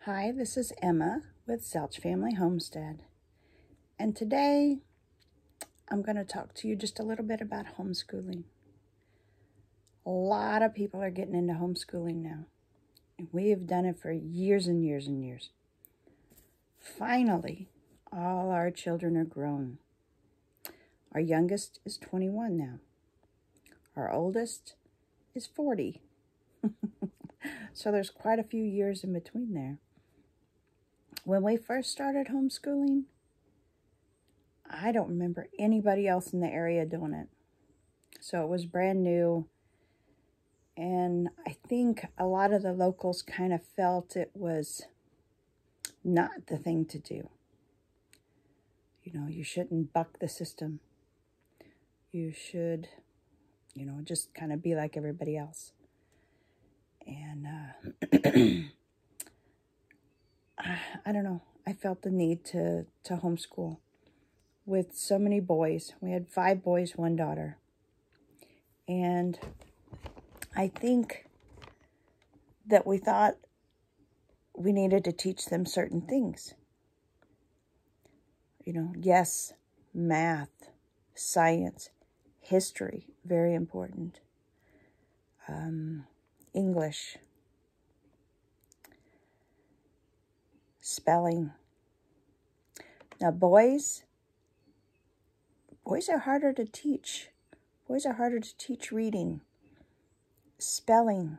Hi, this is Emma with Zelch Family Homestead, and today I'm going to talk to you just a little bit about homeschooling. A lot of people are getting into homeschooling now, and we have done it for years and years and years. Finally, all our children are grown. Our youngest is 21 now. Our oldest is 40. So there's quite a few years in between there. When we first started homeschooling, I don't remember anybody else in the area doing it. So it was brand new. And I think a lot of the locals kind of felt it was not the thing to do. You know, you shouldn't buck the system. You should, just kind of be like everybody else. And I don't know. I felt the need to homeschool with so many boys. We had 5 boys, 1 daughter. And I think that we thought we needed to teach them certain things. Yes, math, science, history, very important. English, spelling. Now, boys are harder to teach. Boys are harder to teach reading, spelling,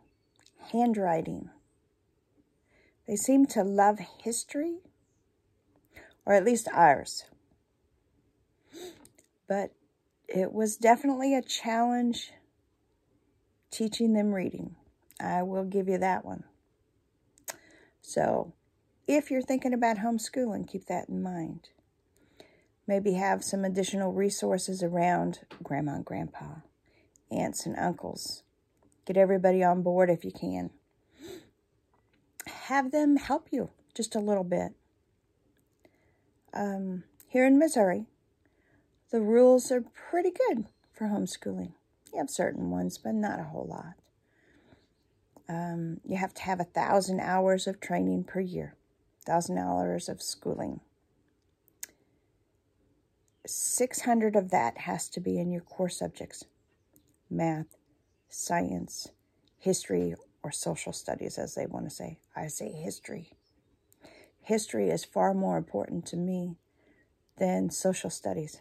handwriting. They seem to love history, or at least ours. But it was definitely a challenge teaching them reading. I will give you that one. So, if you're thinking about homeschooling, keep that in mind. Maybe have some additional resources around grandma and grandpa, aunts and uncles. Get everybody on board if you can. Have them help you just a little bit. Here in Missouri, the rules are pretty good for homeschooling. You have certain ones, but not a whole lot. You have to have 1,000 hours of training per year. 1,000 hours of schooling. 600 of that has to be in your core subjects. Math, science, history, or social studies, as they want to say. I say history. History is far more important to me than social studies.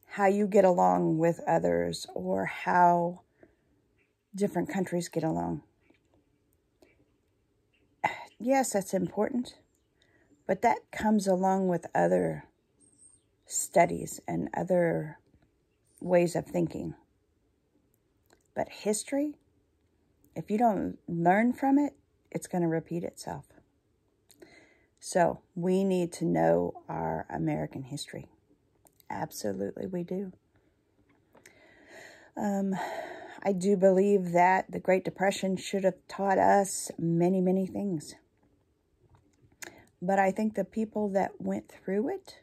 How you get along with others, or how different countries get along. Yes, that's important, but that comes along with other studies and other ways of thinking. But history, if you don't learn from it, it's going to repeat itself. So we need to know our American history. Absolutely, we do. I do believe that the Great Depression should have taught us many, many things. But I think the people that went through it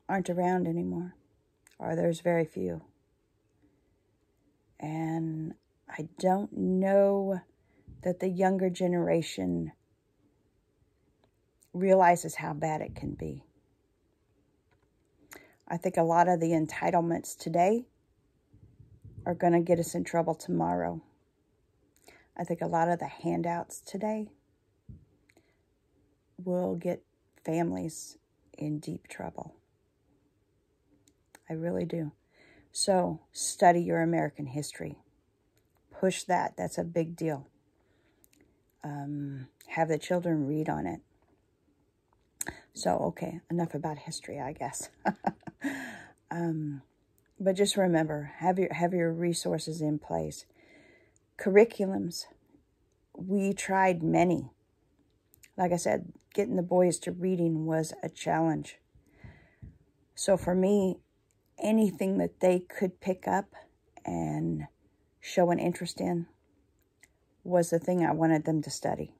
aren't around anymore, or there's very few. And I don't know that the younger generation realizes how bad it can be. I think a lot of the entitlements today are going to get us in trouble tomorrow. I think a lot of the handouts today will get families in deep trouble. I really do. So, study your American history. Push that. That's a big deal. Have the children read on it. So, okay, enough about history, I guess. But just remember, have your resources in place. Curriculums. We tried many. Like I said, getting the boys to reading was a challenge. So for me, anything that they could pick up and show an interest in was the thing I wanted them to study.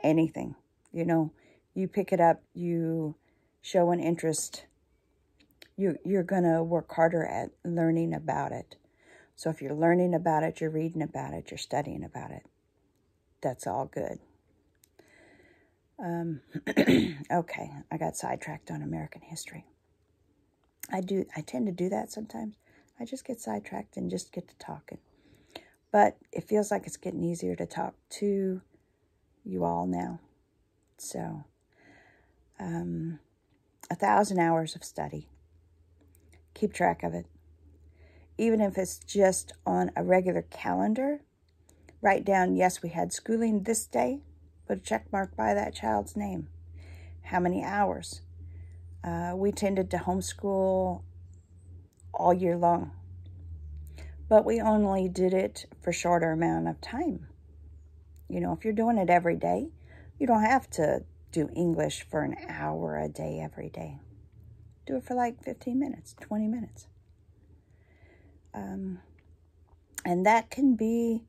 Anything. You pick it up, you show an interest, you're going to work harder at learning about it. So if you're learning about it, you're reading about it, you're studying about it. that's all good. Okay, I got sidetracked on American history. I tend to do that sometimes. I just get sidetracked and just get to talking. But it feels like it's getting easier to talk to you all now. So, 1,000 hours of study. Keep track of it. Even if it's just on a regular calendar, write down, yes, we had schooling this day. Put a check mark by that child's name. How many hours? We tended to homeschool all year long. But we only did it for a shorter amount of time. You know, if you're doing it every day, you don't have to do English for an hour a day every day. Do it for like 15 minutes, 20 minutes. And that can be,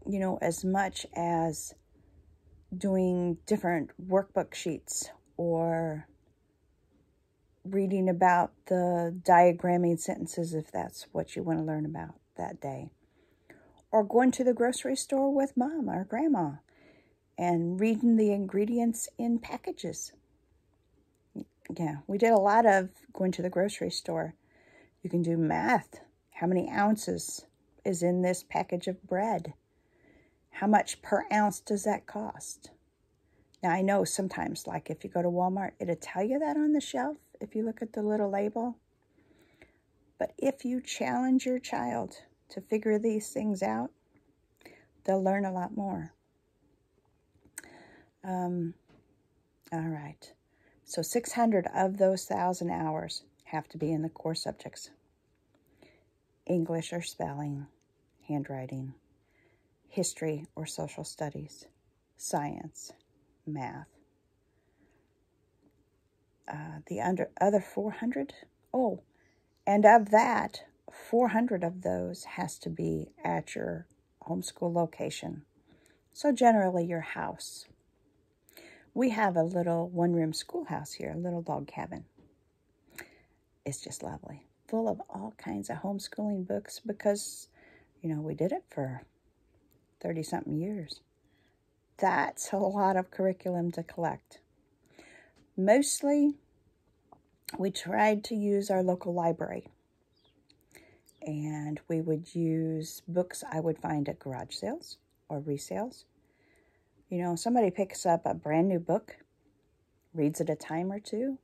you know, as much as doing different workbook sheets or reading about the diagramming sentences if that's what you want to learn about that day. Or going to the grocery store with mom or grandma and reading the ingredients in packages. Yeah, we did a lot of going to the grocery store. You can do math. How many ounces is in this package of bread? How much per ounce does that cost? Now, I know sometimes, like if you go to Walmart, it'll tell you that on the shelf if you look at the little label. But if you challenge your child to figure these things out, they'll learn a lot more. All right. So 600 of those 1,000 hours have to be in the core subjects. English or spelling, handwriting, history or social studies, science, math. The other 400, and of that, 400 of those has to be at your homeschool location. So generally your house. We have a little one-room schoolhouse here, a little log cabin. It's just lovely, full of all kinds of homeschooling books because, you know, we did it for 30-something years. That's a lot of curriculum to collect. Mostly, we tried to use our local library. And we would use books I would find at garage sales or resales. You know, somebody picks up a brand new book, reads it a time or two,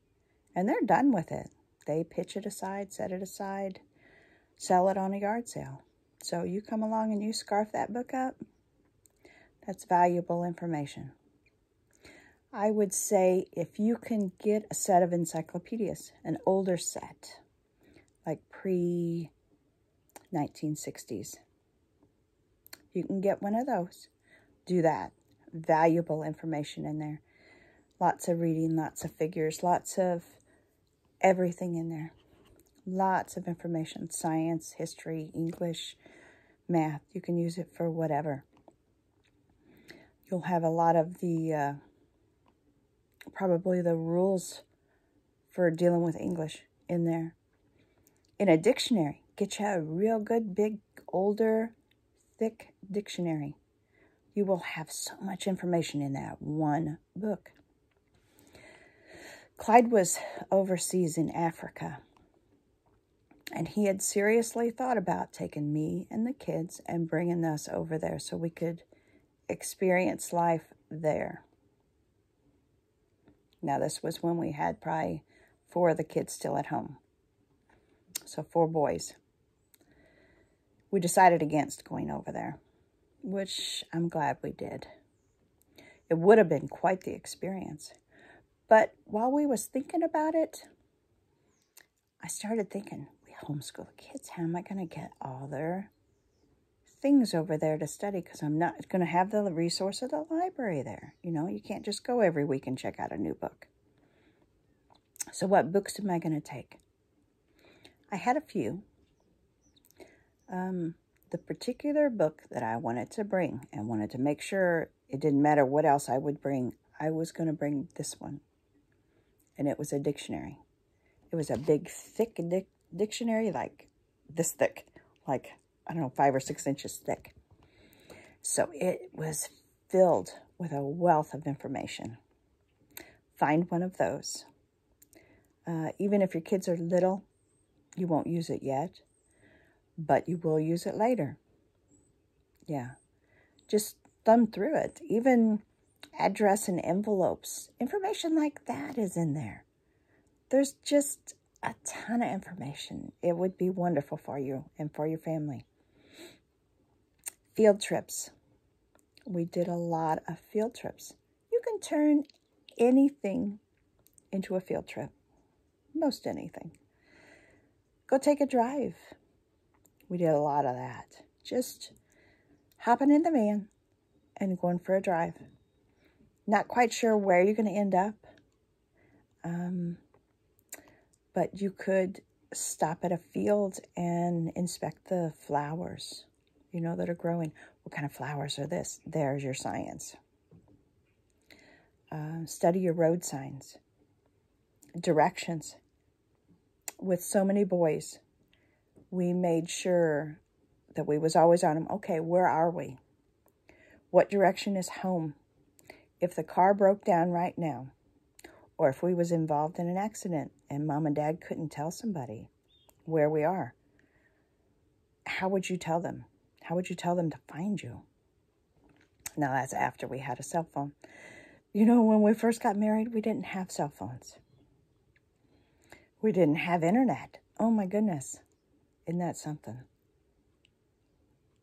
and they're done with it. They pitch it aside, set it aside, sell it on a yard sale. So you come along and you scarf that book up, that's valuable information. I would say if you can get a set of encyclopedias, an older set, like pre-1960s, you can get one of those. Do that. Valuable information in there. Lots of reading, lots of figures, lots of everything in there. Lots of information. Science, history, English, math. You can use it for whatever. You'll have a lot of the, probably the rules for dealing with English in there. In a dictionary, get you a real good, big, older, thick dictionary. You will have so much information in that one book. Clyde was overseas in Africa, and he had seriously thought about taking me and the kids and bringing us over there so we could experience life there. Now, this was when we had probably 4 of the kids still at home. So 4 boys. We decided against going over there, which I'm glad we did. It would have been quite the experience. But while we was thinking about it, I started thinking, we homeschool the kids. How am I going to get all their things over there to study? Because I'm not going to have the resource of the library there. You know, you can't just go every week and check out a new book. So what books am I going to take? I had a few. The particular book that I wanted to bring and wanted to make sure it didn't matter what else I would bring, I was going to bring this one. And it was a dictionary. It was a big, thick dictionary, like this thick, like, I don't know, 5 or 6 inches thick. So it was filled with a wealth of information. Find one of those. Even if your kids are little, you won't use it yet, but you will use it later. Yeah. Just thumb through it. Even address and envelopes. Information like that is in there. There's just a ton of information. It would be wonderful for you and for your family. Field trips. We did a lot of field trips. You can turn anything into a field trip. Most anything. Go take a drive. We did a lot of that. Just hopping in the van and going for a drive. Not quite sure where you're going to end up. But you could stop at a field and inspect the flowers, that are growing. What kind of flowers are this? There's your science. Study your road signs. Directions. With so many boys, we made sure that we was always on them. Okay, where are we? What direction is home? If the car broke down right now, or if we was involved in an accident and mom and dad couldn't tell somebody where we are, how would you tell them? How would you tell them to find you? Now, that's after we had a cell phone. When we first got married, we didn't have cell phones. We didn't have internet. Oh, my goodness. Isn't that something?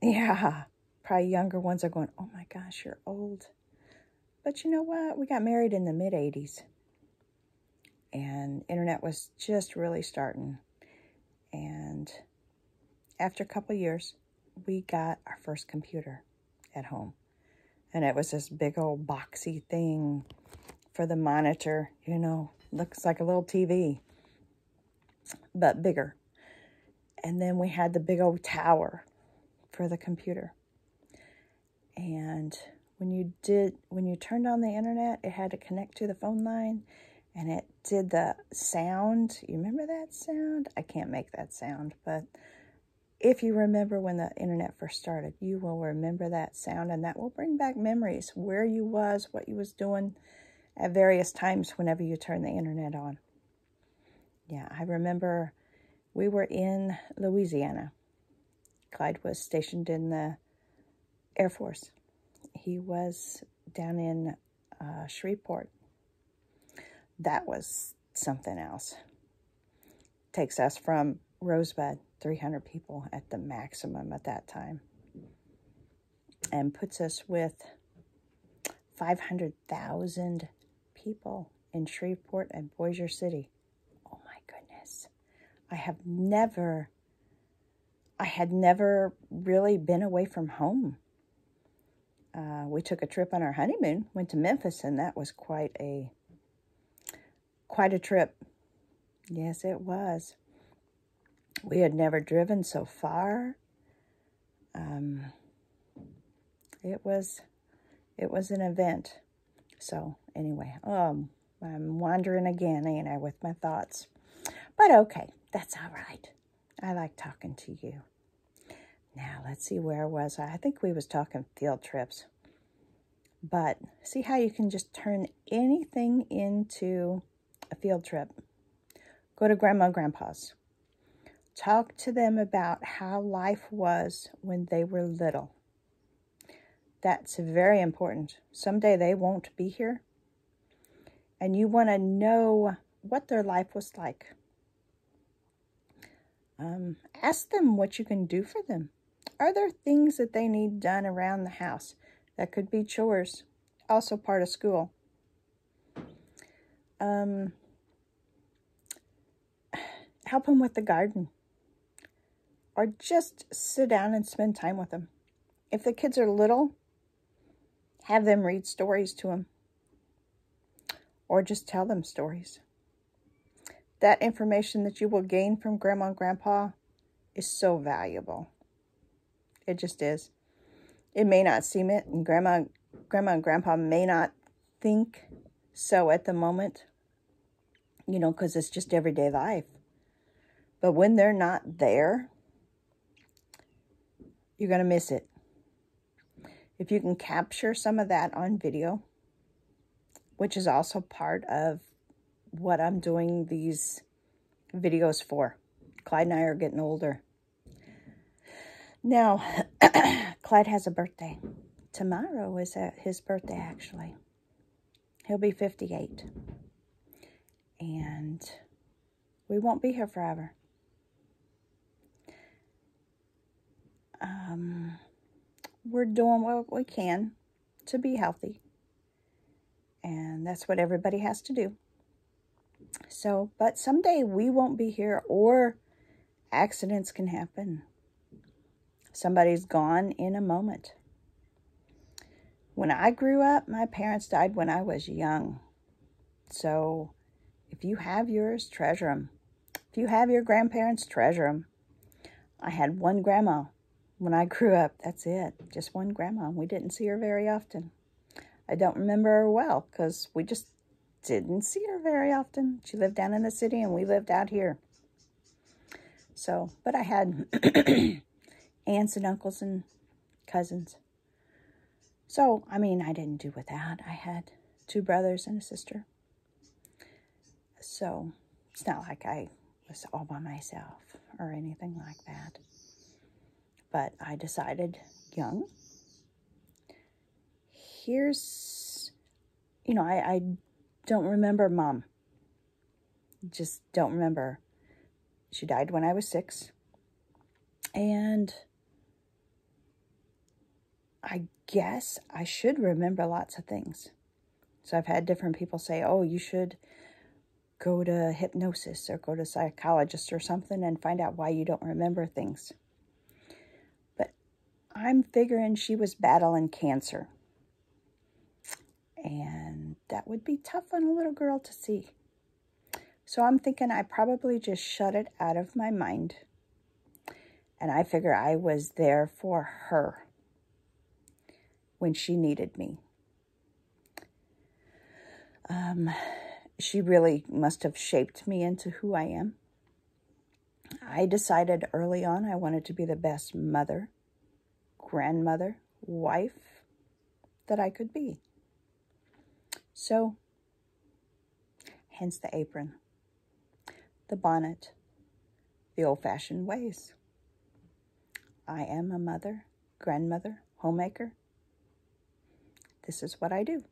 Yeah. Probably younger ones are going, oh, my gosh, you're old. But you know what? We got married in the mid-'80s. And internet was just really starting. And after a couple of years, we got our first computer at home. And it was this big old boxy thing for the monitor, looks like a little TV, but bigger. And then we had the big old tower for the computer. And when you turned on the internet, it had to connect to the phone line, and it did the sound. You remember that sound? I can't make that sound, but if you remember when the internet first started, you will remember that sound, and that will bring back memories, where you was, what you was doing at various times whenever you turn the internet on. Yeah, I remember we were in Louisiana. Clyde was stationed in the Air Force. He was down in Shreveport. That was something else. Takes us from Rosebud, 300 people at the maximum at that time, and puts us with 500,000 people in Shreveport and Bossier City. Oh my goodness. I had never really been away from home. We took a trip on our honeymoon, went to Memphis, and that was quite a trip. Yes, it was. We had never driven so far. It was an event. So anyway, I'm wandering again, ain't I, with my thoughts. But okay, that's all right. I like talking to you. Now, let's see, where was I? I think we was talking field trips. But see how you can just turn anything into a field trip. Go to Grandma and Grandpa's. Talk to them about how life was when they were little. That's very important. Someday they won't be here. And you want to know what their life was like. Ask them what you can do for them. Are there things that they need done around the house? That could be chores, also part of school. Help them with the garden. Or just sit down and spend time with them. If the kids are little, have them read stories to them. Or just tell them stories. That information that you will gain from Grandma and Grandpa is so valuable. It just is. It may not seem it, and Grandma and Grandpa may not think so at the moment, because it's just everyday life. But when they're not there, you're going to miss it. If you can capture some of that on video, which is also part of what I'm doing these videos for. Clyde and I are getting older. Now, Clyde has a birthday. Tomorrow is his birthday, actually. He'll be 58. And we won't be here forever. We're doing what we can to be healthy. And that's what everybody has to do. So, but someday we won't be here, or accidents can happen. Somebody's gone in a moment. When I grew up, my parents died when I was young. So if you have yours, treasure them. If you have your grandparents, treasure them. I had one grandma when I grew up. That's it. Just one grandma. We didn't see her very often. I don't remember her well because we just didn't see her very often. She lived down in the city and we lived out here. So, but I had aunts and uncles and cousins. So, I mean, I didn't do without. I had 2 brothers and a sister. So, it's not like I was all by myself or anything like that. But I decided young. Here's, you know, I don't remember Mom. Just don't remember. She died when I was 6. And I guess I should remember lots of things. So I've had different people say, oh, you should go to hypnosis or go to a psychologist or something and find out why you don't remember things. But I'm figuring she was battling cancer. And that would be tough on a little girl to see. So I'm thinking I probably just shut it out of my mind. And I figure I was there for her when she needed me. She really must have shaped me into who I am. I decided early on I wanted to be the best mother, grandmother, wife that I could be. So, hence the apron, the bonnet, the old-fashioned ways. I am a mother, grandmother, homemaker. This is what I do.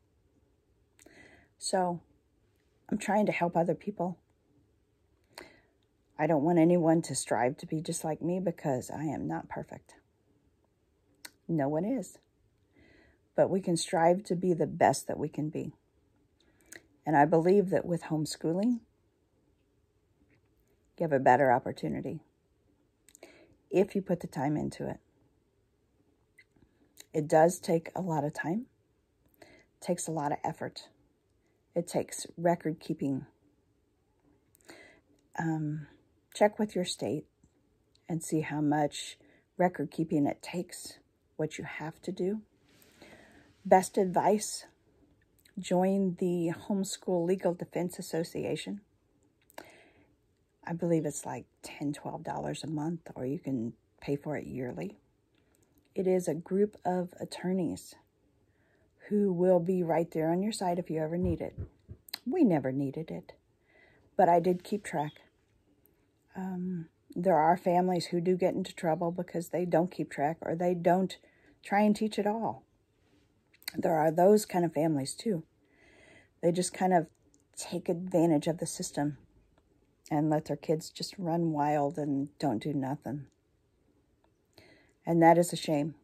So, I'm trying to help other people. I don't want anyone to strive to be just like me because I am not perfect. No one is. But we can strive to be the best that we can be. And I believe that with homeschooling, you have a better opportunity if you put the time into it. It does take a lot of time. It takes a lot of effort. It takes record keeping. Check with your state and see how much record keeping it takes, what you have to do. Best advice, join the Homeschool Legal Defense Association. I believe it's like $10, $12 a month, or you can pay for it yearly. It is a group of attorneys who will be right there on your side if you ever need it. We never needed it, but I did keep track. There are families who do get into trouble because they don't keep track or they don't try and teach at all. There are those kind of families too. They just kind of take advantage of the system and let their kids just run wild and don't do nothing. And that is a shame,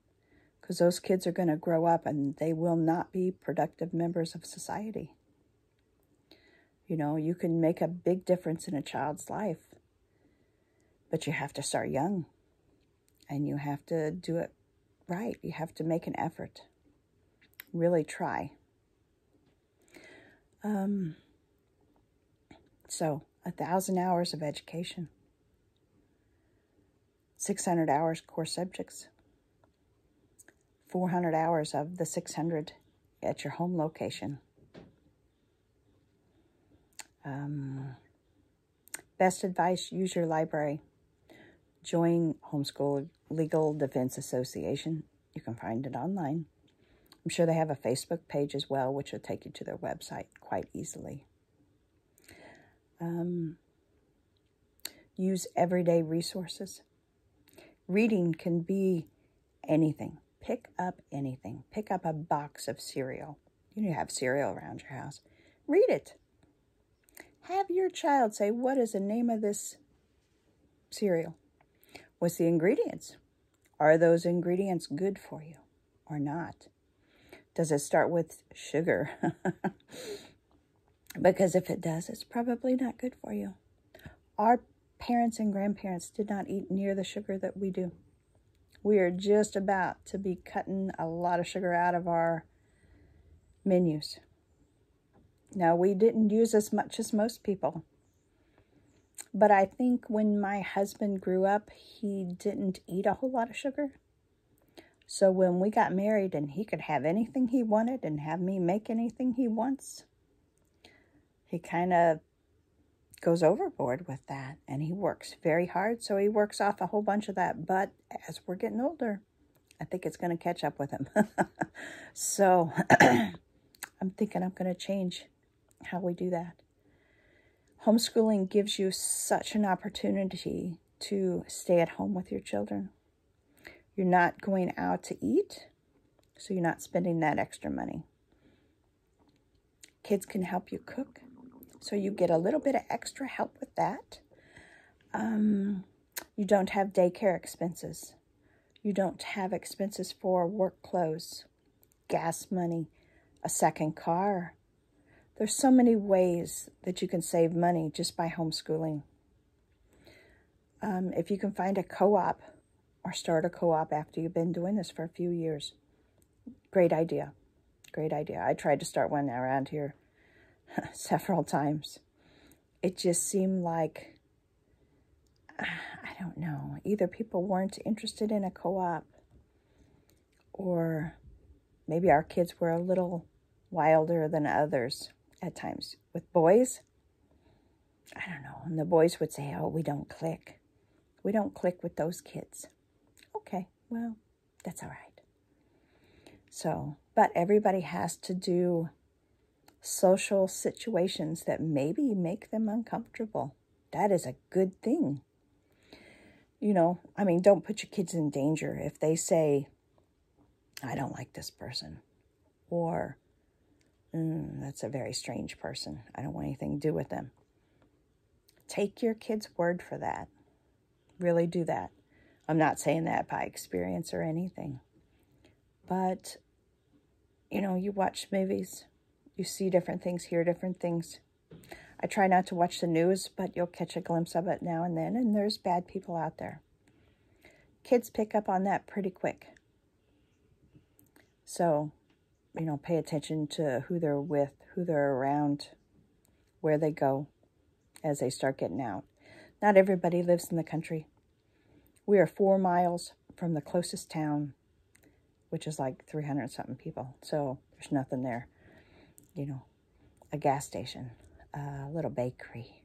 because those kids are going to grow up and they will not be productive members of society. You know, you can make a big difference in a child's life, but you have to start young and you have to do it right. You have to make an effort. Really try. So 1,000 hours of education, 600 hours core subjects, 400 hours of the 600 at your home location. Best advice, use your library. Join Homeschool Legal Defense Association. You can find it online. I'm sure they have a Facebook page as well, which will take you to their website quite easily. Use everyday resources. Reading can be anything. Pick up anything. Pick up a box of cereal. You have cereal around your house. Read it. Have your child say, what is the name of this cereal? What's the ingredients? Are those ingredients good for you or not? Does it start with sugar? Because if it does, it's probably not good for you. Our parents and grandparents did not eat near the sugar that we do. We are just about to be cutting a lot of sugar out of our menus. Now, we didn't use as much as most people. But I think when my husband grew up, he didn't eat a whole lot of sugar. So when we got married and he could have anything he wanted and have me make anything he wants, he kind of goes overboard with that. And he works very hard, so he works off a whole bunch of that. But as we're getting older, I think it's going to catch up with him. So I'm thinking I'm going to change how we do that. Homeschooling gives you such an opportunity to stay at home with your children. You're not going out to eat, so you're not spending that extra money. Kids can help you cook, so you get a little bit of extra help with that. You don't have daycare expenses. You don't have expenses for work clothes, gas money, a second car. There's so many ways that you can save money just by homeschooling. If you can find a co-op or start a co-op after you've been doing this for a few years, great idea. Great idea. I tried to start one around here several times. It just seemed like, I don't know, either people weren't interested in a co-op or maybe our kids were a little wilder than others at times. With boys, I don't know. And the boys would say, oh, we don't click. We don't click with those kids. Okay, well, that's all right. So, but everybody has to do social situations that maybe make them uncomfortable. That is a good thing. You know, I mean, don't put your kids in danger if they say, I don't like this person. Or, that's a very strange person. I don't want anything to do with them. Take your kid's word for that. Really do that. I'm not saying that by experience or anything. But, you know, you watch movies. You see different things, hear different things. I try not to watch the news, but you'll catch a glimpse of it now and then. And there's bad people out there. Kids pick up on that pretty quick. So, you know, pay attention to who they're with, who they're around, where they go as they start getting out. Not everybody lives in the country. We are 4 miles from the closest town, which is like 300-something people. So there's nothing there. You know, a gas station, a little bakery,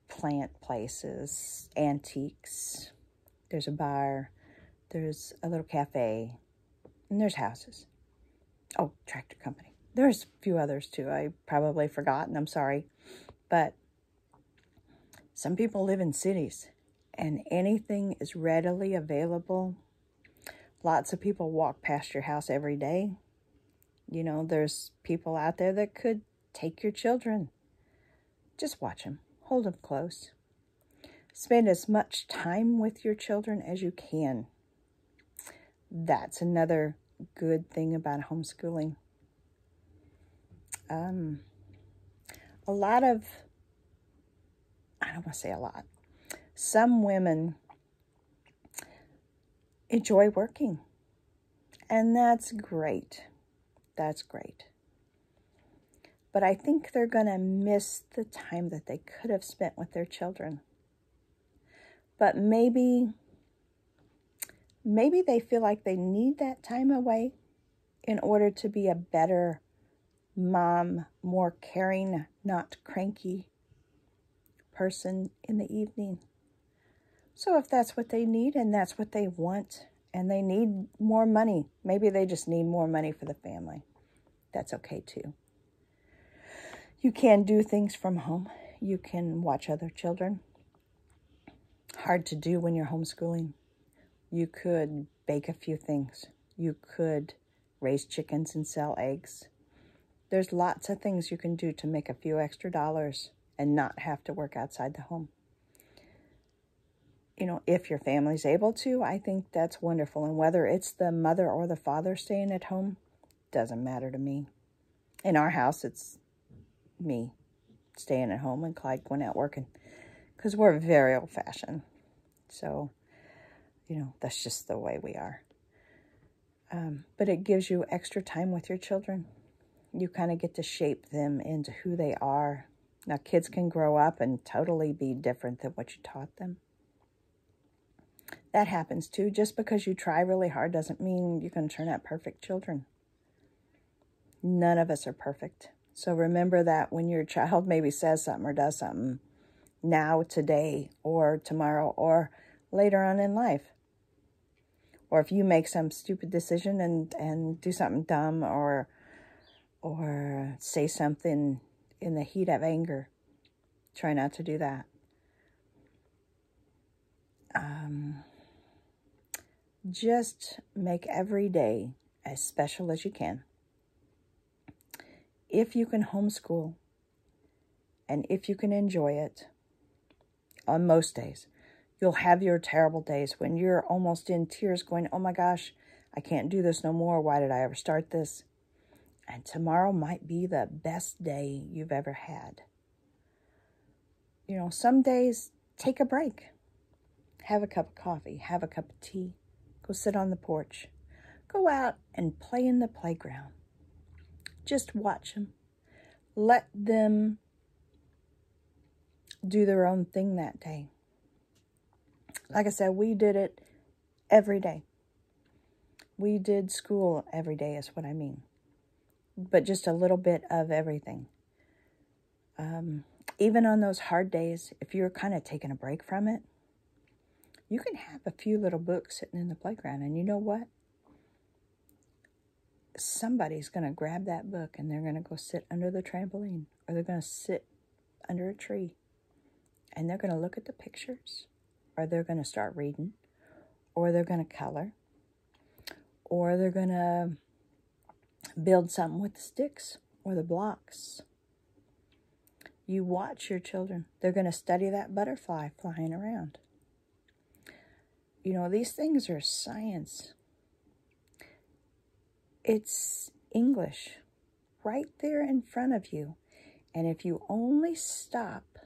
plant places, antiques. There's a bar. There's a little cafe. And there's houses. Oh, tractor company. There's a few others too. I probably forgot, and I'm sorry. But some people live in cities, and anything is readily available. Lots of people walk past your house every day. You know, there's people out there that could take your children. Just watch them. Hold them close. Spend as much time with your children as you can. That's another good thing about homeschooling. A lot of, I don't want to say a lot, some women enjoy working, and that's great. That's great. But I think they're going to miss the time that they could have spent with their children. But maybe they feel like they need that time away in order to be a better mom, more caring, not cranky person in the evening. So if that's what they need and that's what they want and they need more money. Maybe they just need more money for the family. That's okay too. You can do things from home. You can watch other children. Hard to do when you're homeschooling. You could bake a few things. You could raise chickens and sell eggs. There's lots of things you can do to make a few extra dollars and not have to work outside the home. You know, if your family's able to, I think that's wonderful. And whether it's the mother or the father staying at home, doesn't matter to me. In our house, it's me staying at home and Clyde going out working, because we're very old-fashioned. So, you know, that's just the way we are. But it gives you extra time with your children. You kind of get to shape them into who they are. Now, kids can grow up and totally be different than what you taught them. That happens too. Just because you try really hard doesn't mean you're going to turn out perfect children. None of us are perfect. So remember that when your child maybe says something or does something now, today, or tomorrow, or later on in life. Or if you make some stupid decision and do something dumb or say something in the heat of anger, try not to do that. Just make every day as special as you can. If you can homeschool and if you can enjoy it, on most days, you'll have your terrible days when you're almost in tears going, oh my gosh, I can't do this no more. Why did I ever start this? And tomorrow might be the best day you've ever had. You know, some days, take a break. Have a cup of coffee, have a cup of tea. Go sit on the porch. Go out and play in the playground. Just watch them. Let them do their own thing that day. Like I said, we did it every day. We did school every day is what I mean. But just a little bit of everything. Even on those hard days, if you're kind of taking a break from it, you can have a few little books sitting in the playground. And you know what? Somebody's going to grab that book and they're going to go sit under the trampoline. Or they're going to sit under a tree. And they're going to look at the pictures. Or they're going to start reading. Or they're going to color. Or they're going to build something with the sticks or the blocks. You watch your children. They're going to study that butterfly flying around. You know, these things are science. It's English right there in front of you. And if you only stop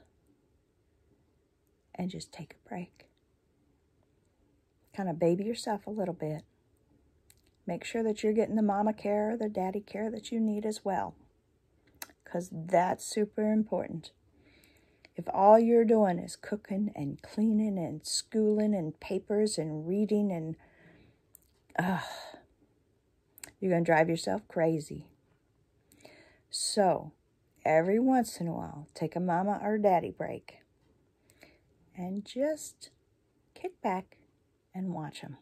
and just take a break, kind of baby yourself a little bit. Make sure that you're getting the mama care or the daddy care that you need as well. Because that's super important. If all you're doing is cooking and cleaning and schooling and papers and reading and you're going to drive yourself crazy. So, every once in a while, take a mama or daddy break and just kick back and watch them.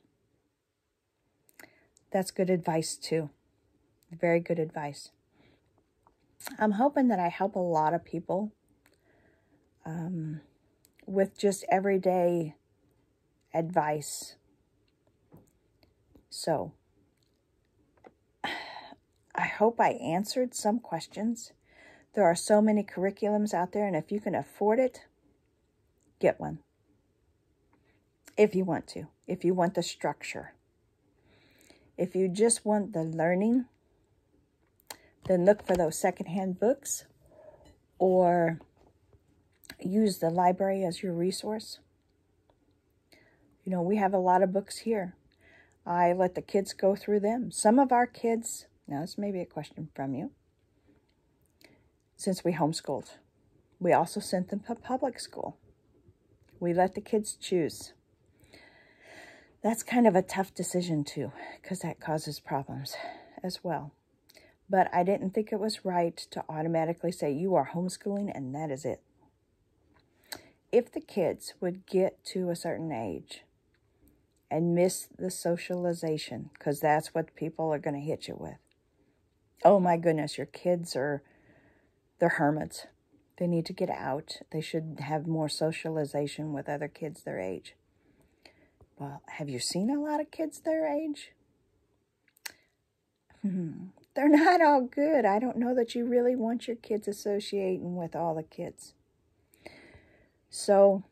That's good advice too. Very good advice. I'm hoping that I help a lot of people with just everyday advice. So, I hope I answered some questions. There are so many curriculums out there, and if you can afford it, get one. If you want to. If you want the structure. If you just want the learning, then look for those secondhand books or use the library as your resource. You know, we have a lot of books here. I let the kids go through them. Some of our kids, now this may be a question from you, since we homeschooled, we also sent them to public school. We let the kids choose. That's kind of a tough decision too, because that causes problems as well. But I didn't think it was right to automatically say you are homeschooling and that is it. If the kids would get to a certain age and miss the socialization, because that's what people are going to hit you with. Oh my goodness, your kids they're hermits. They need to get out. They should have more socialization with other kids their age. Well, have you seen a lot of kids their age? They're not all good. I don't know that you really want your kids associating with all the kids. So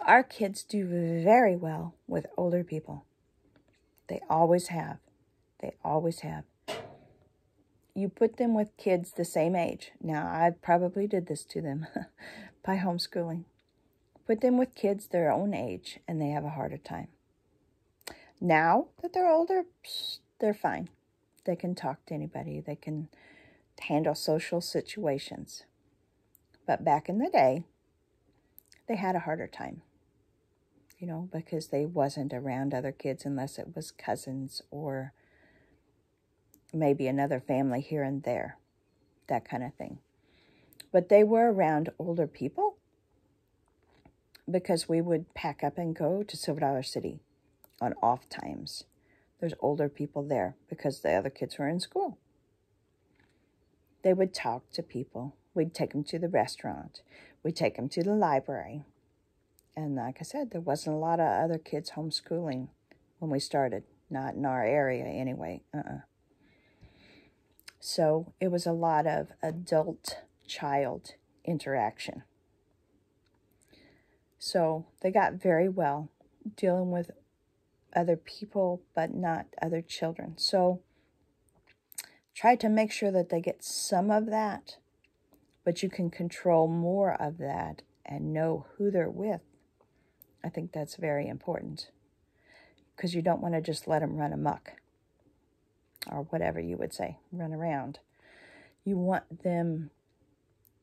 our kids do very well with older people. They always have. They always have. You put them with kids the same age. Now, I probably did this to them by homeschooling. Put them with kids their own age, and they have a harder time. Now that they're older, they're fine. They can talk to anybody. They can handle social situations. But back in the day, they had a harder time. Because they wasn't around other kids unless it was cousins or maybe another family here and there, that kind of thing. But they were around older people because we would pack up and go to Silver Dollar City on off times. There's older people there because the other kids were in school. They would talk to people. We'd take them to the restaurant. We'd take them to the library. And like I said, there wasn't a lot of other kids homeschooling when we started. Not in our area anyway. So it was a lot of adult-child interaction. So they got very well dealing with other people, but not other children. So try to make sure that they get some of that, but you can control more of that and know who they're with. I think that's very important because you don't want to just let them run amok or whatever you would say, run around. You want them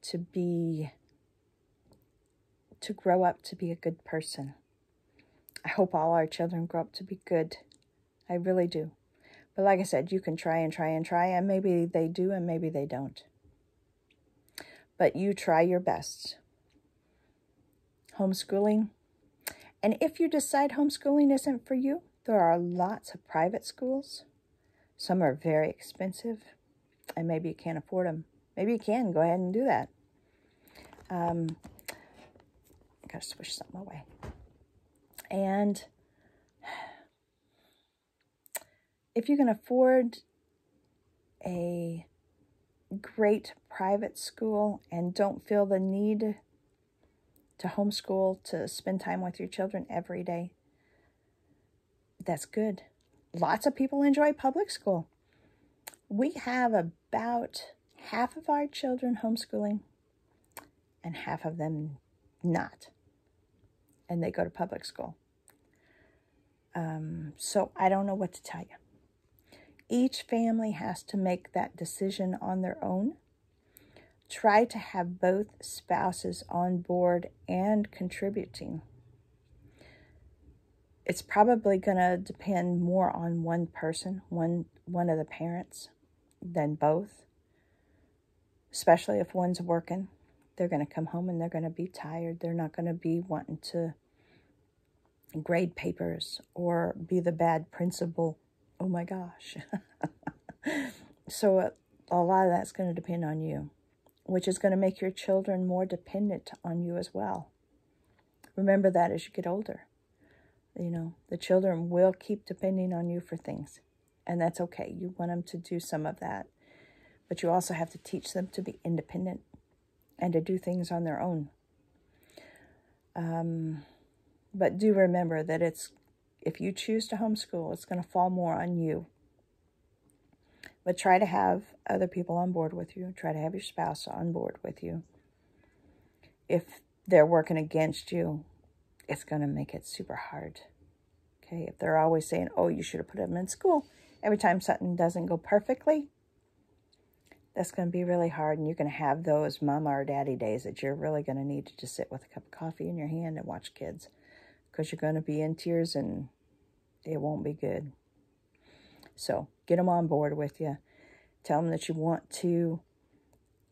to grow up to be a good person. I hope all our children grow up to be good. I really do. But like I said, you can try and try and try, and maybe they do and maybe they don't. But you try your best. Homeschooling. And if you decide homeschooling isn't for you, there are lots of private schools. Some are very expensive, and maybe you can't afford them. Maybe you can. Go ahead and do that. I got to swish something away. And if you can afford a great private school and don't feel the need to homeschool, to spend time with your children every day, that's good. Lots of people enjoy public school. We have about half of our children homeschooling and half of them not. And they go to public school. So I don't know what to tell you. Each family has to make that decision on their own. Try to have both spouses on board and contributing. It's probably going to depend more on one person, one of the parents, than both. Especially if one's working. They're going to come home and they're going to be tired. They're not going to be wanting to grade papers or be the bad principal. Oh my gosh. So a lot of that's going to depend on you, which is going to make your children more dependent on you as well. Remember that as you get older. The children will keep depending on you for things, and that's okay. You want them to do some of that, but you also have to teach them to be independent and to do things on their own. But do remember that if you choose to homeschool, it's going to fall more on you. But try to have other people on board with you. Try to have your spouse on board with you. If they're working against you, it's going to make it super hard. Okay, if they're always saying, oh, you should have put them in school, every time something doesn't go perfectly, that's going to be really hard. And you're going to have those mama or daddy days that you're really going to need to just sit with a cup of coffee in your hand and watch kids. Because you're going to be in tears and it won't be good. So get them on board with you. Tell them that you want to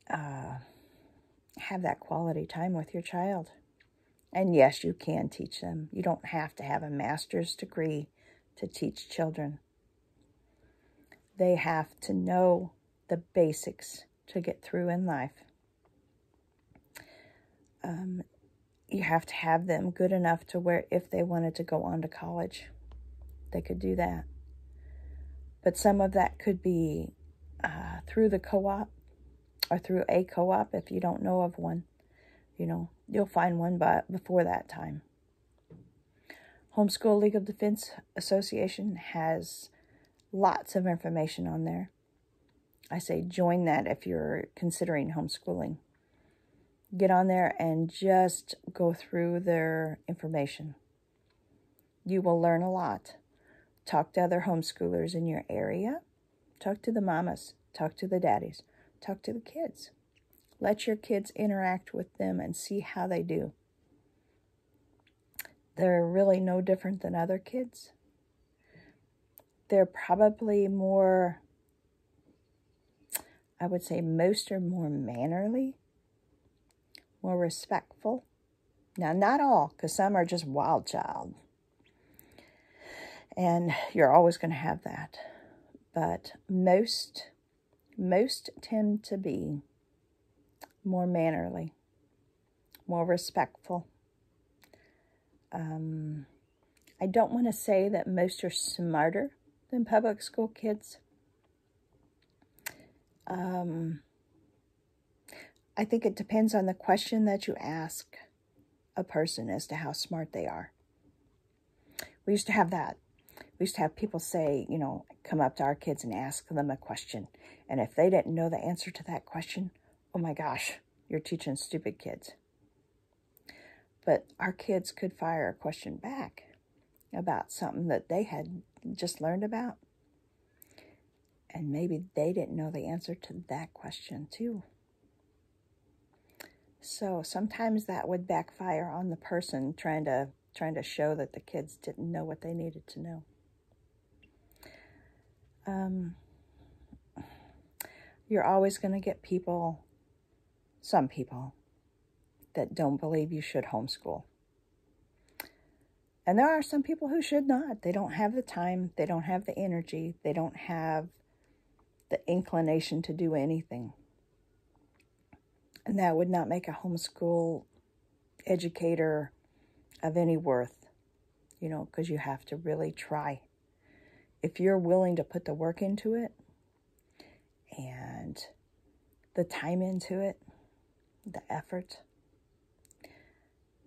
have that quality time with your child. And yes, you can teach them. You don't have to have a master's degree to teach children. They have to know the basics to get through in life. You have to have them good enough to where if they wanted to go on to college, they could do that. But some of that could be through the co-op or through a co-op if you don't know of one. You know, you'll find one before that time. Homeschool Legal Defense Association has lots of information on there. I say join that if you're considering homeschooling. Get on there and just go through their information. You will learn a lot. Talk to other homeschoolers in your area. Talk to the mamas. Talk to the daddies. Talk to the kids. Let your kids interact with them and see how they do. They're really no different than other kids. They're probably more, I would say most are more mannerly, more respectful. Now, not all, because some are just wild child. And you're always going to have that. But most tend to be more mannerly, more respectful. I don't want to say that most are smarter than public school kids. I think it depends on the question that you ask a person as to how smart they are. We used to have that. We used to have people say, you know, come up to our kids and ask them a question. And if they didn't know the answer to that question, oh my gosh, you're teaching stupid kids. But our kids could fire a question back about something that they had just learned about. And maybe they didn't know the answer to that question too. So sometimes that would backfire on the person trying to show that the kids didn't know what they needed to know. You're always going to get people, some people, that don't believe you should homeschool. And there are some people who should not. They don't have the time. They don't have the energy. They don't have the inclination to do anything. And that would not make a homeschool educator of any worth, you know, because you have to really try. If you're willing to put the work into it and the time into it, the effort,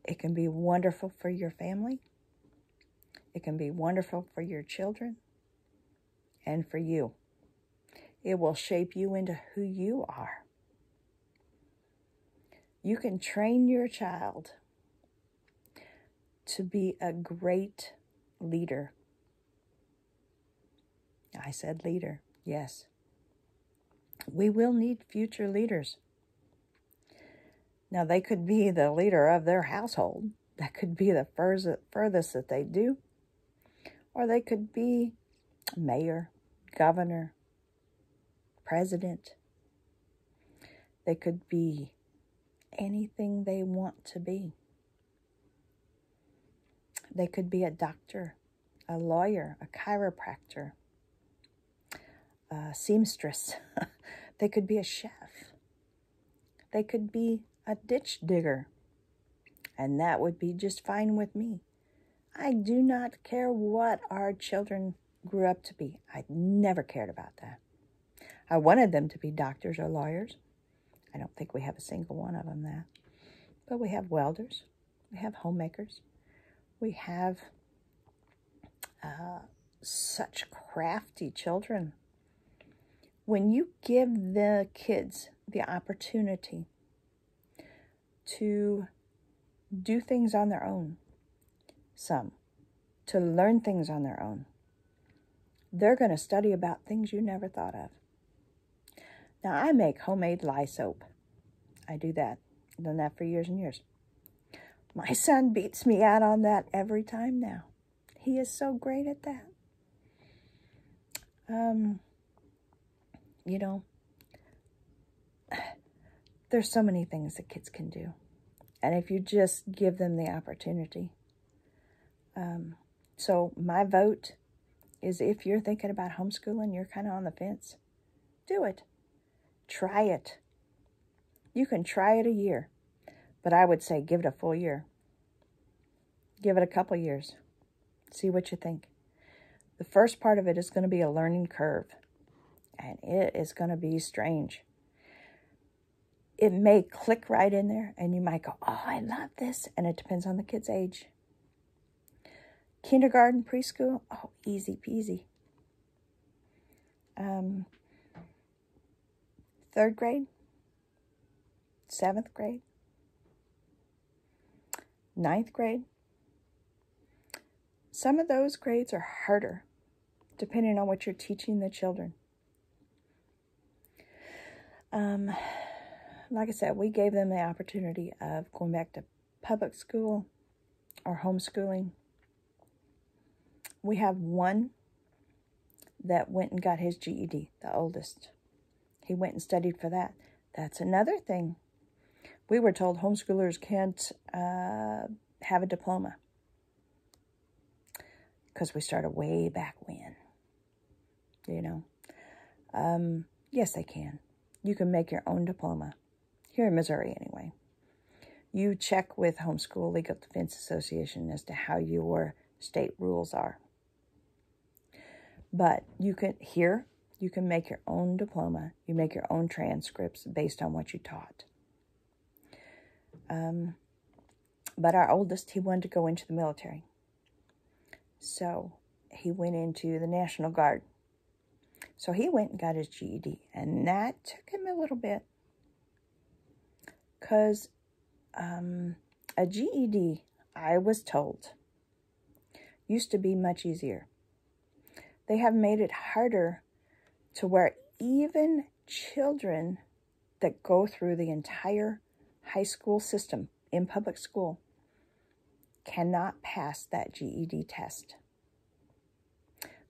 it can be wonderful for your family. It can be wonderful for your children and for you. It will shape you into who you are. You can train your child to be a great leader. I said leader, yes. We will need future leaders. Now, they could be the leader of their household. That could be the furthest that they do. Or they could be mayor, governor, president. They could be anything they want to be. They could be a doctor, a lawyer, a chiropractor, a seamstress. They could be a chef. They could be a ditch digger. And that would be just fine with me. I do not care what our children grew up to be. I never cared about that. I wanted them to be doctors or lawyers. I don't think we have a single one of them that. But we have welders. We have homemakers. We have such crafty children. When you give the kids the opportunity to do things on their own, to learn things on their own, they're going to study about things you never thought of. Now, I make homemade lye soap. I do that. I've done that for years and years. My son beats me out on that every time now. He is so great at that. You know, there's so many things that kids can do. And if you just give them the opportunity. So my vote is, if you're thinking about homeschooling, you're kind of on the fence, do it. Try it. You can try it a year, but I would say give it a full year. Give it a couple years. See what you think. The first part of it is going to be a learning curve, and it is going to be strange. It may click right in there, and you might go, oh, I love this, and it depends on the kid's age. Kindergarten, preschool, oh, easy peasy. 3rd grade, 7th grade, 9th grade. Some of those grades are harder, depending on what you're teaching the children. Like I said, we gave them the opportunity of going back to public school or homeschooling. We have one that went and got his GED, the oldest. He went and studied for that. That's another thing. We were told homeschoolers can't have a diploma, because we started way back when, you know. Yes, they can. You can make your own diploma, here in Missouri anyway. You check with Homeschool Legal Defense Association as to how your state rules are. But you can make your own diploma. You make your own transcripts based on what you taught. But our oldest, he wanted to go into the military. So he went into the National Guard. So he went and got his GED. And that took him a little bit. Because a GED, I was told, used to be much easier. They have made it harder to where even children that go through the entire high school system in public school cannot pass that GED test.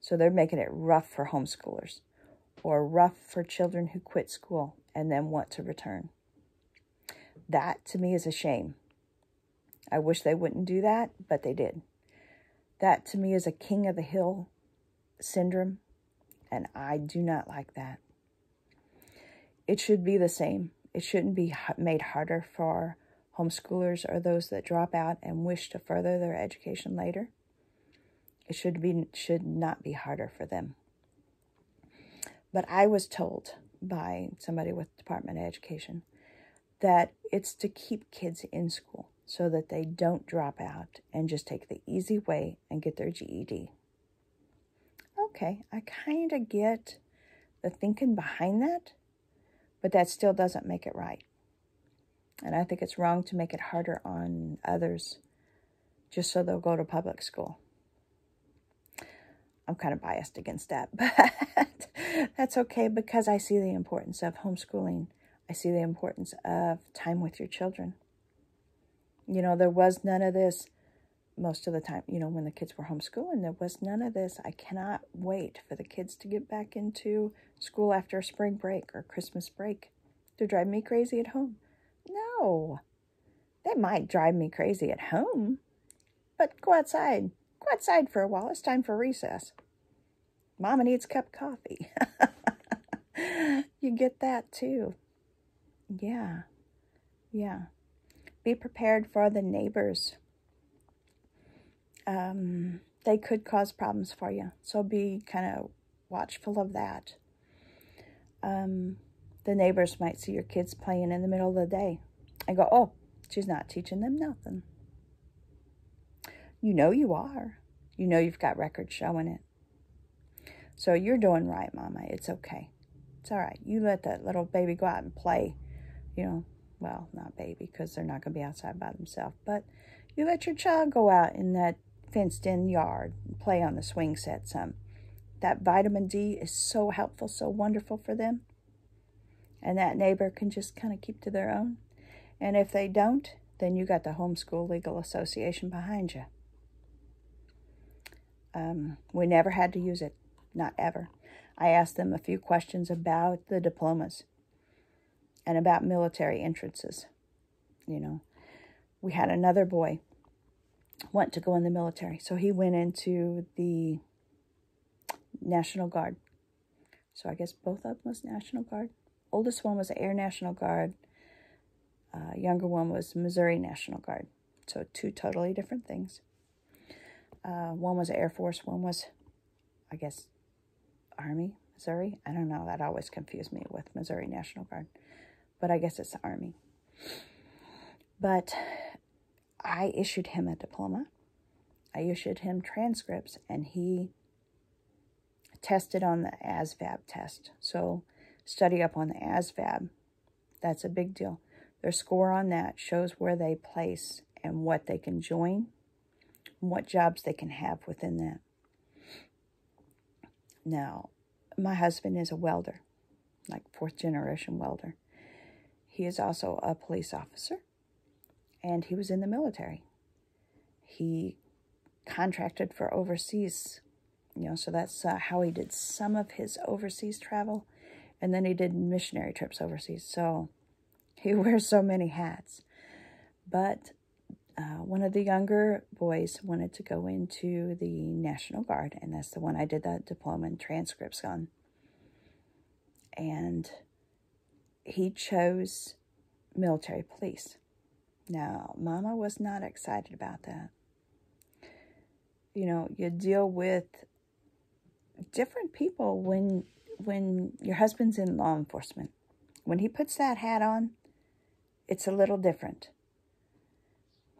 So they're making it rough for homeschoolers, or rough for children who quit school and then want to return. That, to me, is a shame. I wish they wouldn't do that, but they did. That, to me, is a king of the hill syndrome, and I do not like that. It should be the same. It shouldn't be made harder for homeschoolers or those that drop out and wish to further their education later. It should not be harder for them. But I was told by somebody with the Department of Education that it's to keep kids in school so that they don't drop out and just take the easy way and get their GED. Okay, I kind of get the thinking behind that, but that still doesn't make it right. And I think it's wrong to make it harder on others just so they'll go to public school. I'm kind of biased against that, but that's okay, because I see the importance of homeschooling. I see the importance of time with your children. You know, there was none of this most of the time. You know, when the kids were homeschooling, there was none of this. I cannot wait for the kids to get back into school after spring break or Christmas break. They're driving me crazy at home. No, they might drive me crazy at home, but go outside. Go outside for a while. It's time for recess. Mama needs a cup of coffee. You get that too. Yeah. Be prepared for the neighbors. They could cause problems for you, so be kind of watchful of that. The neighbors might see your kids playing in the middle of the day and go, oh, she's not teaching them nothing. You know you are. You know you've got records showing it. So you're doing right, Mama. It's okay. It's all right. You let that little baby go out and play. You know, well, not baby, because they're not going to be outside by themselves. But you let your child go out in that fenced-in yard and play on the swing set some. That vitamin D is so helpful, so wonderful for them. And that neighbor can just kind of keep to their own. And if they don't, then you got the Homeschool Legal Association behind you. We never had to use it. Not ever. I asked them a few questions about the diplomas and about military entrances. You know, we had another boy want to go in the military. So he went into the National Guard. So I guess both of them was National Guard. Oldest one was Air National Guard. Younger one was Missouri National Guard. So two totally different things. One was Air Force. One was, I guess, Army, Missouri. I don't know. That always confused me with Missouri National Guard. But I guess it's the Army. But I issued him a diploma. I issued him transcripts, and he tested on the ASVAB test. So study up on the ASVAB. That's a big deal. Their score on that shows where they place and what they can join, and what jobs they can have within that. Now, my husband is a welder, like 4th generation welder. He is also a police officer, and he was in the military. He contracted for overseas, so that's how he did some of his overseas travel, and then he did missionary trips overseas. So he wears so many hats. But one of the younger boys wanted to go into the National Guard, and that's the one I did that diploma and transcripts on. And he chose military police. Now, Mama was not excited about that. You deal with different people when your husband's in law enforcement. When he puts that hat on, it's a little different.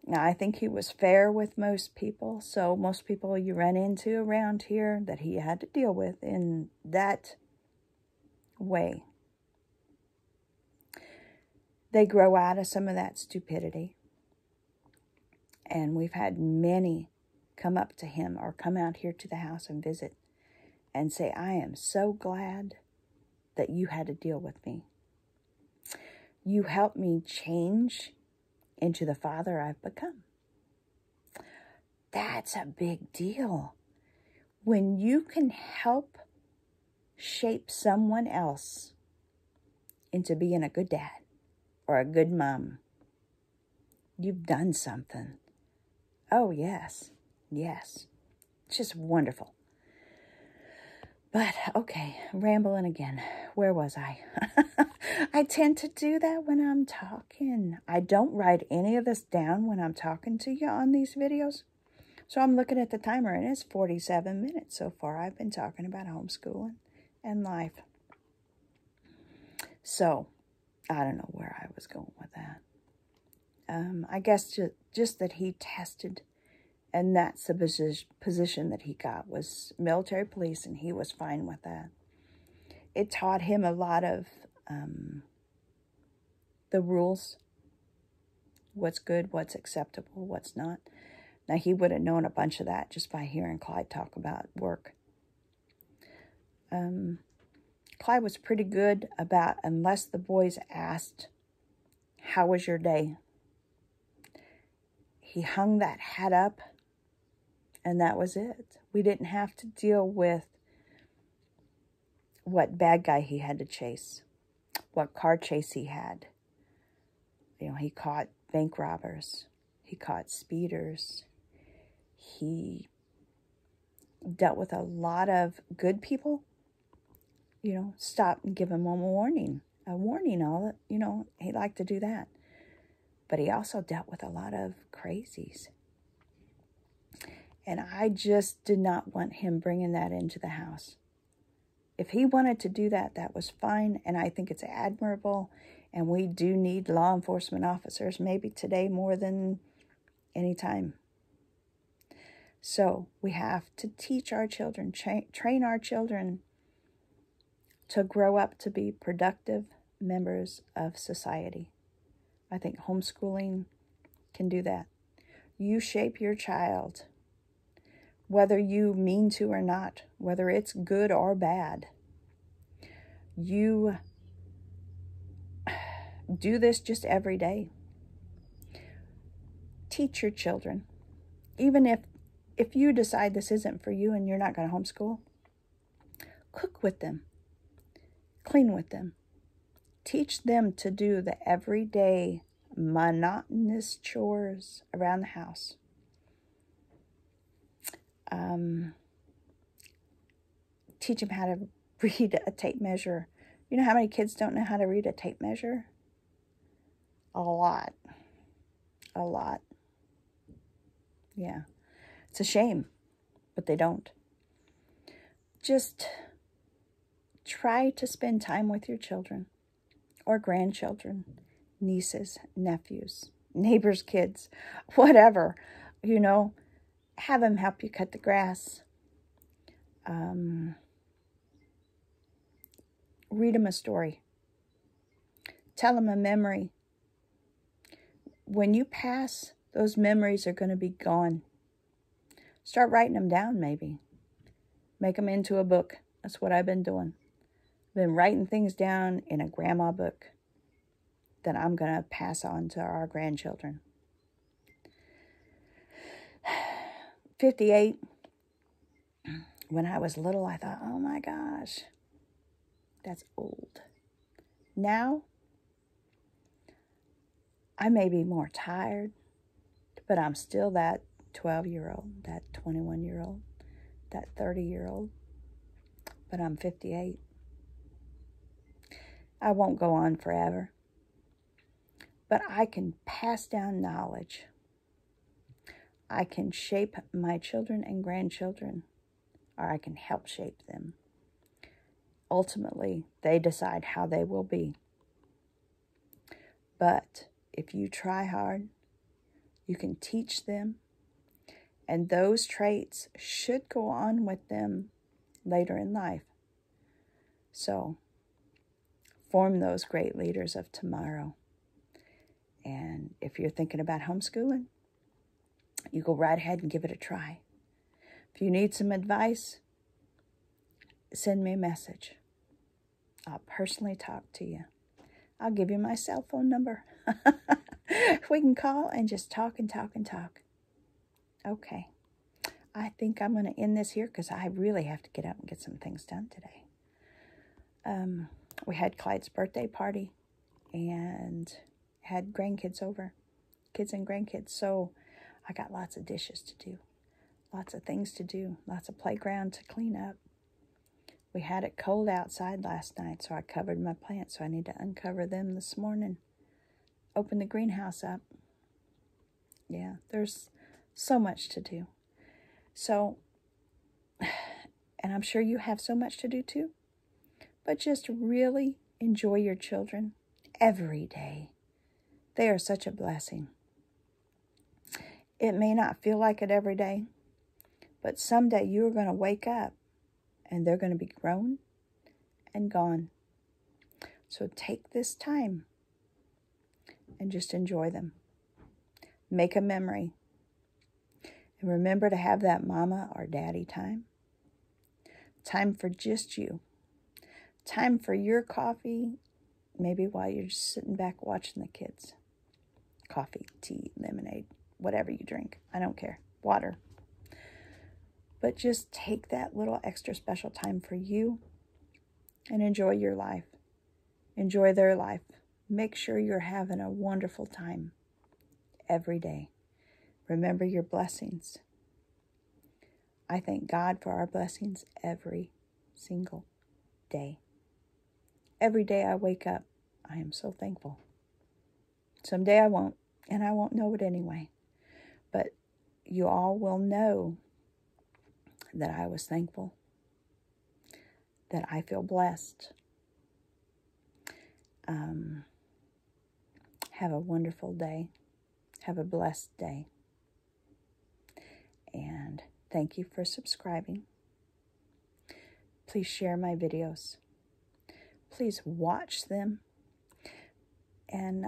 Now, I think he was fair with most people. So most people you run into around here that he had to deal with in that way, they grow out of some of that stupidity. And we've had many come up to him or come out here to the house and visit and say, I am so glad that you had to deal with me. You helped me change into the father I've become. That's a big deal. When you can help shape someone else into being a good dad or a good mom, you've done something. Oh, yes. Yes. It's just wonderful. But, okay, rambling again. Where was I? I tend to do that when I'm talking. I don't write any of this down when I'm talking to you on these videos. So I'm looking at the timer, and it's 47 minutes so far. I've been talking about homeschooling and life. So, I don't know where I was going with that. I guess just that he tested, and that's the position that he got, was military police, and he was fine with that. It taught him a lot of the rules, what's good, what's acceptable, what's not. Now, he would have known a bunch of that just by hearing Clyde talk about work. Clyde was pretty good about, unless the boys asked, how was your day? He hung that hat up, and that was it. We didn't have to deal with what bad guy he had to chase, what car chase he had. He caught bank robbers. He caught speeders. He dealt with a lot of good people. Stop and give him a warning. He liked to do that. But he also dealt with a lot of crazies. And I just did not want him bringing that into the house. If he wanted to do that, that was fine. And I think it's admirable. And we do need law enforcement officers, maybe today more than any time. So we have to teach our children, train our children to grow up to be productive members of society. I think homeschooling can do that. You shape your child, whether you mean to or not, whether it's good or bad. You do this just every day. Teach your children. Even if you decide this isn't for you and you're not going to homeschool, cook with them. Clean with them. Teach them to do the everyday monotonous chores around the house. Teach them how to read a tape measure. You know how many kids don't know how to read a tape measure? A lot. A lot. Yeah. It's a shame, but they don't. Just try to spend time with your children or grandchildren, nieces, nephews, neighbors' kids, whatever. You know, have them help you cut the grass. Read them a story. Tell them a memory. When you pass, those memories are going to be gone. Start writing them down, maybe. Make them into a book. That's what I've been doing. I've been writing things down in a grandma book that I'm going to pass on to our grandchildren. 58. When I was little, I thought, oh my gosh, that's old. Now, I may be more tired, but I'm still that 12-year-old, that 21-year-old, that 30-year-old, but I'm 58. I won't go on forever, but I can pass down knowledge. I can shape my children and grandchildren, or I can help shape them. Ultimately, they decide how they will be. But if you try hard, you can teach them, and those traits should go on with them later in life. So, form those great leaders of tomorrow. And if you're thinking about homeschooling, you go right ahead and give it a try. If you need some advice, send me a message. I'll personally talk to you. I'll give you my cell phone number. We can call and just talk and talk and talk. Okay. I think I'm going to end this here because I really have to get up and get some things done today. We had Clyde's birthday party and had grandkids over, kids and grandkids. So I got lots of dishes to do, lots of things to do, lots of playground to clean up. We had it cold outside last night, so I covered my plants. So I need to uncover them this morning. Open the greenhouse up. Yeah, there's so much to do. So, and I'm sure you have so much to do too. But just really enjoy your children every day. They are such a blessing. It may not feel like it every day, but someday you're going to wake up and they're going to be grown and gone. So take this time and just enjoy them. Make a memory. And remember to have that mama or daddy time. Time for just you. Time for your coffee, maybe while you're just sitting back watching the kids. Coffee, tea, lemonade, whatever you drink. I don't care. Water. But just take that little extra special time for you and enjoy your life. Enjoy their life. Make sure you're having a wonderful time every day. Remember your blessings. I thank God for our blessings every single day. Every day I wake up, I am so thankful. Someday I won't, and I won't know it anyway. But you all will know that I was thankful, that I feel blessed. Have a wonderful day. Have a blessed day. And thank you for subscribing. Please share my videos. Please watch them and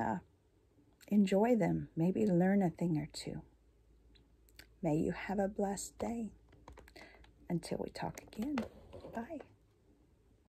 enjoy them. Maybe learn a thing or two. May you have a blessed day. Until we talk again. Bye.